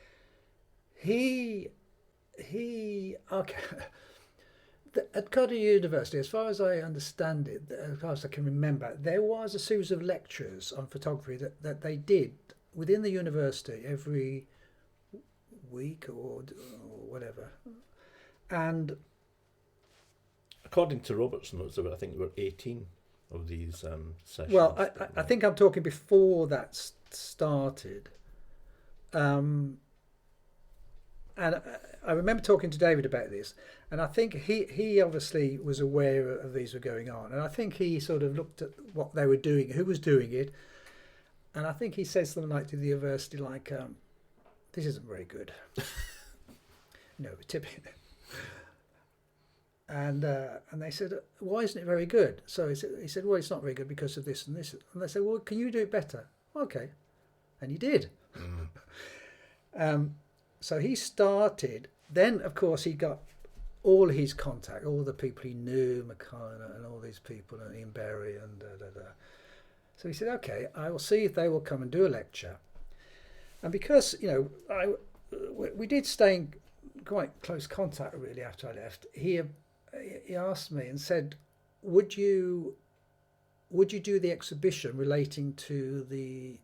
At Cardiff University, as far as I understand it, as far as I can remember, there was a series of lectures on photography that they did within the university every week or whatever. And according to Robert's notes, I think there were 18 of these sessions. well, I think I'm talking before that started. And I remember talking to David about this, and I think he obviously was aware of these were going on, and I think he sort of looked at what they were doing, who was doing it, and I think he said something like to the university, like, "This isn't very good." Typically. And they said, "Why isn't it very good?" So he said, "Well, it's not very good because of this and this." And they said, "Well, can you do it better?" Okay, and he did. So he started. Then, of course, he got all his contact, all the people he knew, McCartney and all these people, and Ian Berry and So he said, "Okay, I will see if they will come and do a lecture." And because we did stay in quite close contact really after I left, he asked me and said, "Would you do the exhibition relating to the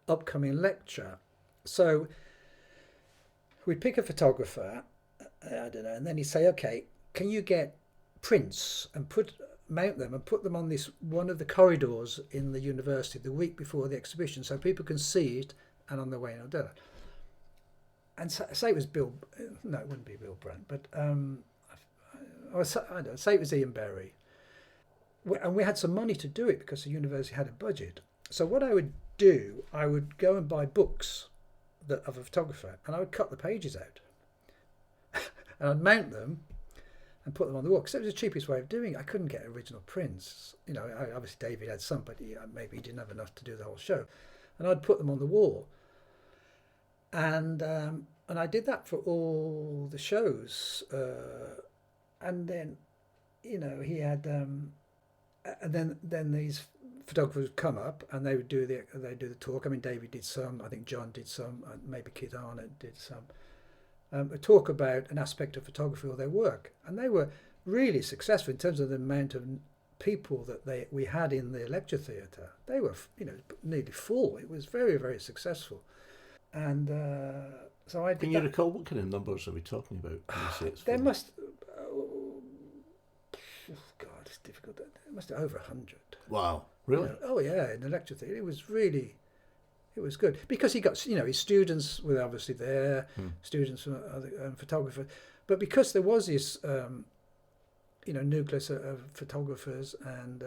upcoming lecture?" So we'd pick a photographer, I don't know, and then he'd say, "Okay, can you get prints and mount them and put them on this one of the corridors in the university the week before the exhibition so people can see it and on the way and do." And say it was Bill, no, it wouldn't be Bill Brandt, but I don't know, say it was Ian Berry. And we had some money to do it because the university had a budget. So what I would do, I would go and buy books of a photographer, and I would cut the pages out. And I'd mount them and put them on the wall, because it was the cheapest way of doing it. I couldn't get original prints. Obviously David had some, but maybe he didn't have enough to do the whole show. And I'd put them on the wall. And I did that for all the shows, and then, he had, and then these photographers would come up and they would do the talk. I mean, David did some, I think John did some, maybe Kit Arnott did some. A talk about an aspect of photography or their work, and they were really successful in terms of the amount of people that we had in the lecture theatre. They were, nearly full. It was very, very successful. And so I did. Can you recall what kind of numbers are we talking about? There must. Oh God, it's difficult. There must have over 100. Wow, really? Oh yeah, in the lecture theatre, it was good because he got his students were obviously there, students from other photographers, but because there was this nucleus of photographers and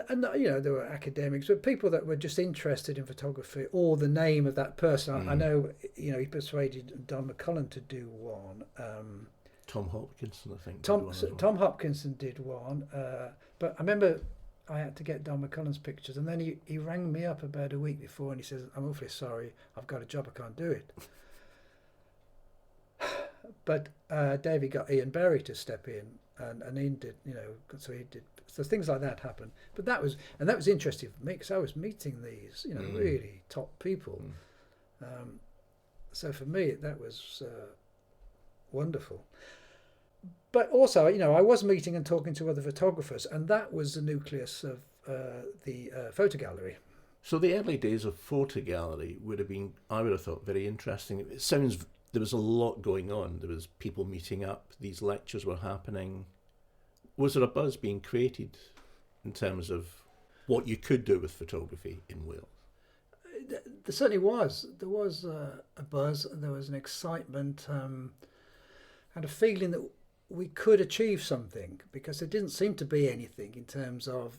And there were academics, but people that were just interested in photography or the name of that person. I know, he persuaded Don McCullum to do one. Tom Hopkinson, I think. Tom Hopkinson did one, but I remember I had to get Don McCullum's pictures, and then he rang me up about a week before, and he says, "I'm awfully sorry, I've got a job, I can't do it." But David got Ian Berry to step in, and Ian did, so he did. So things like that happened. But that was interesting for me, because I was meeting these, really top people. So for me, that was wonderful. But also, I was meeting and talking to other photographers, and that was the nucleus of the Photogallery. So the early days of Photogallery would have been, I would have thought, very interesting. It sounds there was a lot going on. There was people meeting up. These lectures were happening. Was there a buzz being created in terms of what you could do with photography in Wales? There certainly was. There was a buzz. There was an excitement, and a feeling that we could achieve something, because there didn't seem to be anything in terms of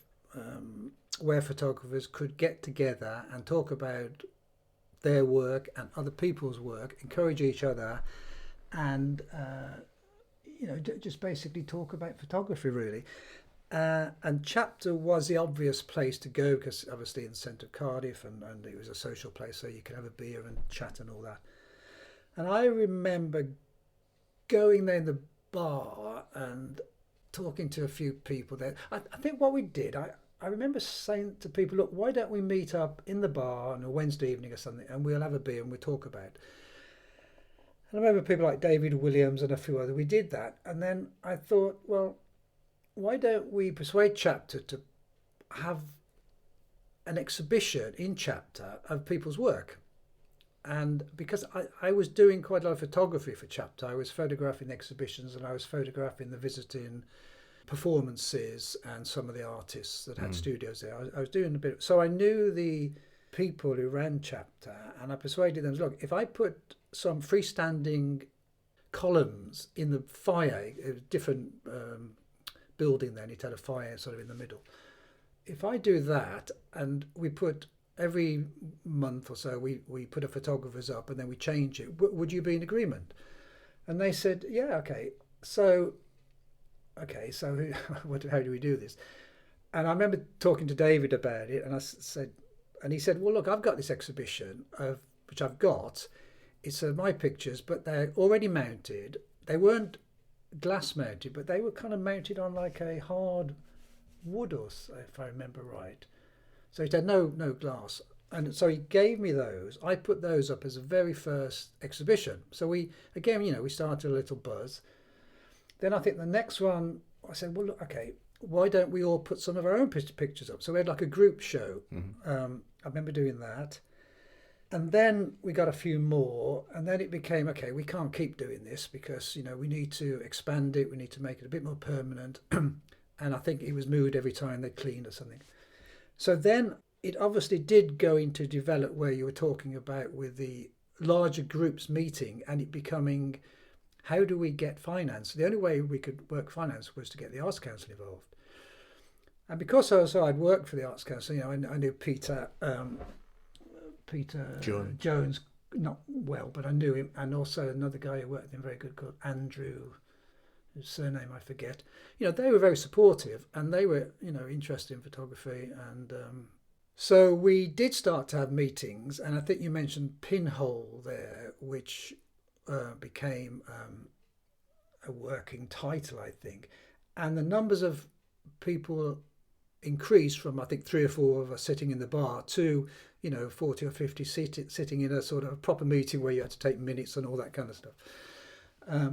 where photographers could get together and talk about their work and other people's work, encourage each other, and just basically talk about photography, really. And CHEPSTOW was the obvious place to go, because obviously in the centre of Cardiff, and it was a social place, so you could have a beer and chat and all that. And I remember going there in the bar and talking to a few people there. I think what we did, I remember saying to people, look, why don't we meet up in the bar on a Wednesday evening or something, and we'll have a beer and we'll talk about it. And I remember people like David Williams and a few others, we did that. And then I thought, well, why don't we persuade CHEPSTOW to have an exhibition in CHEPSTOW of people's work? And because I was doing quite a lot of photography for CHEPSTOW, I was photographing exhibitions, and I was photographing the visiting performances and some of the artists that had studios there. I was doing a bit, so I knew the people who ran CHEPSTOW, and I persuaded them, look, if I put some freestanding columns in the foyer, a different building then, it had a foyer sort of in the middle. If I do that, and we put every month or so, we put a photographers up, and then we change it, would you be in agreement? And they said, yeah, okay. So how do we do this? And I remember talking to David about it, and I said, and he said, well, look, I've got this exhibition which I've got. It's my pictures, but they're already mounted. They weren't glass mounted, but they were kind of mounted on like a hard wood, or if I remember right. So it had no glass. And so he gave me those. I put those up as a very first exhibition. So we started a little buzz. Then I think the next one, I said, well, look, okay, why don't we all put some of our own pictures up? So we had like a group show. I remember doing that. And then we got a few more, and then it became, okay, we can't keep doing this, because, we need to expand it. We need to make it a bit more permanent. And I think it was moved every time they cleaned or something. So then it obviously did go into develop where you were talking about with the larger groups meeting, and it becoming, how do we get finance? The only way we could work finance was to get the Arts Council involved. And because also I'd worked for the Arts Council, I knew Peter Jones, not well, but I knew him, and also another guy who worked with him very good called Andrew, whose surname I forget. They were very supportive, and they were, interested in photography, and so we did start to have meetings. And I think you mentioned Pinhole there, which became a working title, I think, and the numbers of people increased from, I think, 3 or 4 of us sitting in the bar to 40 or 50 sitting in a sort of proper meeting where you had to take minutes and all that kind of stuff,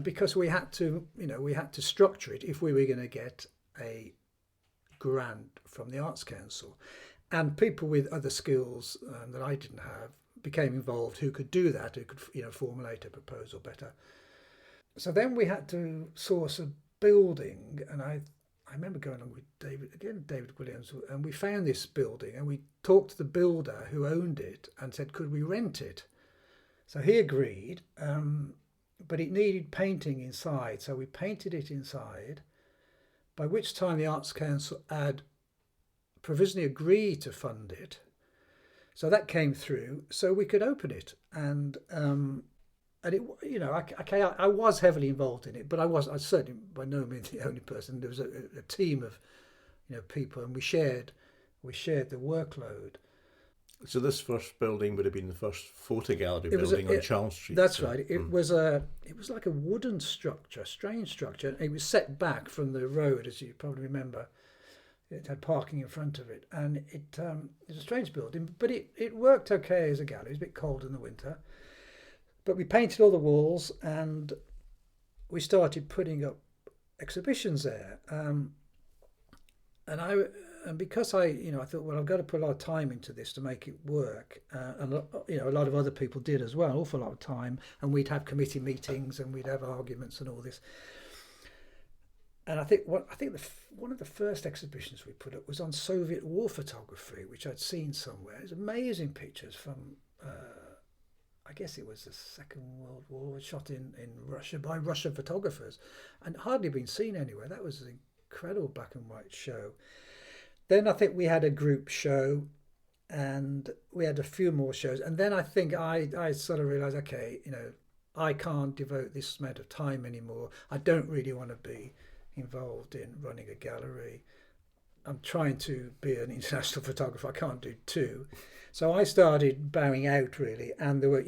because we had to structure it if we were going to get a grant from the Arts Council. And people with other skills that I didn't have became involved, who could do that, who could formulate a proposal better. So then we had to source a building, and I remember going along with David Williams, and we found this building, and we talked to the builder who owned it and said, could we rent it? So he agreed, but it needed painting inside, so we painted it inside, by which time the Arts Council had provisionally agree to fund it. So that came through, so we could open it, and it, you know, I was heavily involved in it, but I was certainly by no means the only person. There was a team of, you know, people, and we shared the workload. So this first building would have been the first Ffotogallery building on Charles Street. That's right. It was like a wooden structure, strange structure. It was set back from the road, as you probably remember. It had parking in front of it, and it was a strange building, but it worked okay as a gallery. It was a bit cold in the winter, but we painted all the walls, and we started putting up exhibitions there. And because I thought, well, I've got to put a lot of time into this to make it work, and a lot of other people did as well, an awful lot of time, and we'd have committee meetings and we'd have arguments and all this. And I think one of the first exhibitions we put up was on Soviet war photography, which I'd seen somewhere. It was amazing pictures from, I guess it was the Second World War, shot in Russia by Russian photographers, and hardly been seen anywhere. That was an incredible black and white show. Then I think we had a group show, and we had a few more shows. And then I think I sort of realised, okay, you know, I can't devote this amount of time anymore. I don't really want to be involved in running a gallery. I'm trying to be an international photographer. I can't do two. So I started bowing out, really. And there were,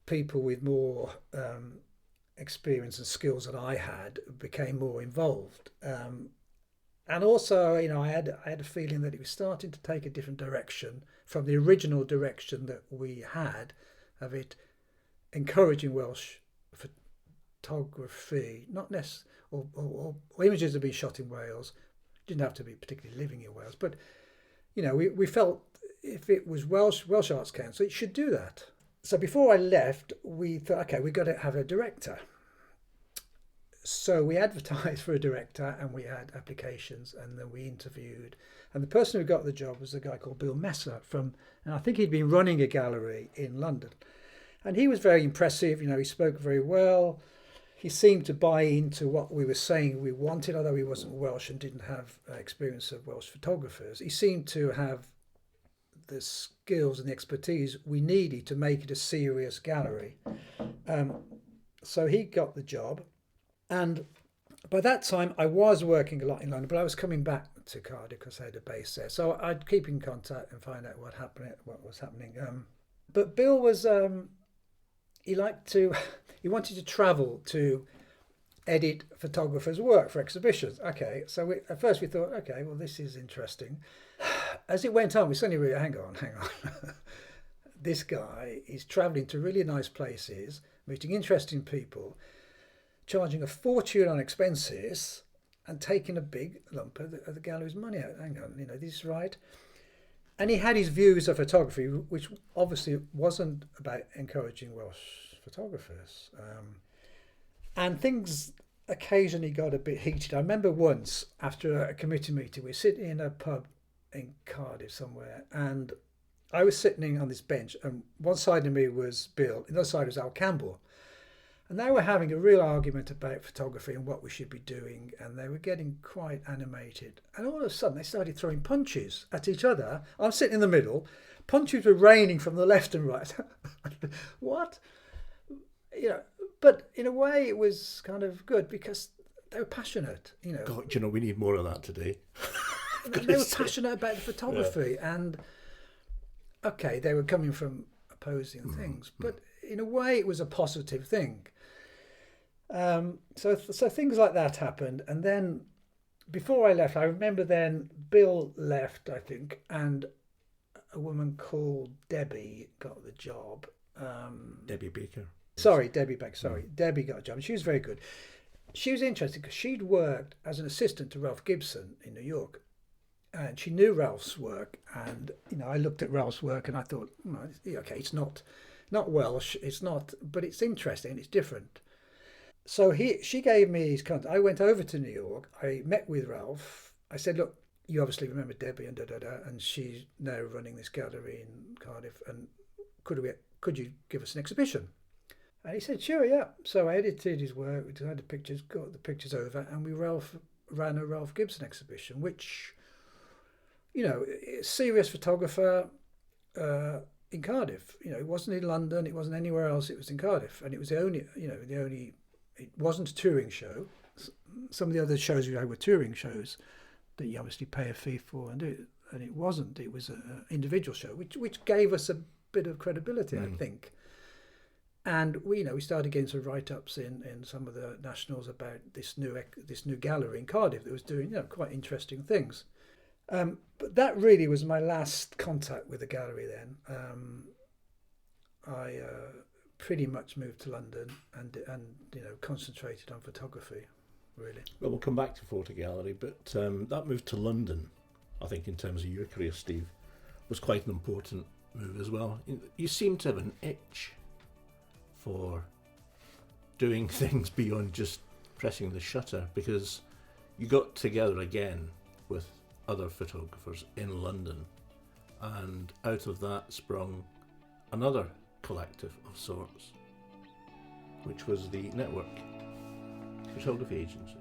people with more experience and skills than I had became more involved. And also, I had a feeling that it was starting to take a different direction from the original direction that we had of it encouraging Welsh photography, not necessarily, or images that have been shot in Wales. Didn't have to be particularly living in Wales, but we felt if it was Welsh Arts Council, it should do that. So before I left, we thought, okay, we've got to have a director. So we advertised for a director, and we had applications, and then we interviewed. And the person who got the job was a guy called Bill Messer and I think he'd been running a gallery in London. And he was very impressive. He spoke very well. He seemed to buy into what we were saying we wanted, although he wasn't Welsh and didn't have experience of Welsh photographers. He seemed to have the skills and the expertise we needed to make it a serious gallery. So he got the job. And by that time, I was working a lot in London, but I was coming back to Cardiff because I had a base there. So I'd keep in contact and find out what was happening. But Bill was, he wanted to travel to edit photographers' work for exhibitions. Okay, so at first we thought, okay, well, this is interesting. As it went on, we suddenly realized, hang on. This guy is travelling to really nice places, meeting interesting people, charging a fortune on expenses and taking a big lump of the gallery's money out. Hang on, this is right. And he had his views of photography, which obviously wasn't about encouraging Welsh photographers. And things occasionally got a bit heated. I remember once, after a committee meeting, we were sitting in a pub in Cardiff somewhere, and I was sitting on this bench, and one side of me was Bill, and the other side was Al Campbell. And they were having a real argument about photography and what we should be doing, and they were getting quite animated. And all of a sudden, they started throwing punches at each other. I'm sitting in the middle. Punches were raining from the left and right. What? But in a way, it was kind of good because they were passionate. God, we need more of that today. They were passionate about the photography, and okay, they were coming from opposing things, but in a way, it was a positive thing. So things like that happened, and then before I left, I remember then Bill left, I think, and a woman called Debbie got the job. Debbie Baker. Debbie Baker. Debbie got a job. She was very good. She was interesting because she'd worked as an assistant to Ralph Gibson in New York, and she knew Ralph's work. And I looked at Ralph's work, and I thought, okay, it's not Welsh, it's not, but it's interesting, it's different. So she gave me his contact. I went over to New York. I met with Ralph. I said, look, you obviously remember Debbie and and she's now running this gallery in Cardiff, and could you give us an exhibition? And he said, sure, yeah. So I edited his work, we had the pictures, got the pictures over, and we ran a Ralph Gibson exhibition, which serious photographer in Cardiff. It wasn't in London, it wasn't anywhere else. It was in Cardiff, and it was the only. It wasn't a touring show. Some of the other shows we had were touring shows that you obviously pay a fee for and do. And it wasn't. It was an individual show, which gave us a bit of credibility, I think. And we started getting some write-ups in some of the nationals about this new gallery in Cardiff that was doing quite interesting things. But that really was my last contact with the gallery. Then I pretty much moved to London and concentrated on photography. Really. Well, we'll come back to Ffotogallery, but that move to London, I think, in terms of your career, Steve, was quite an important move as well. You seem to have an itch for doing things beyond just pressing the shutter, because you got together again with other photographers in London, and out of that sprung another collective of sorts, which was the Network Photography Agency.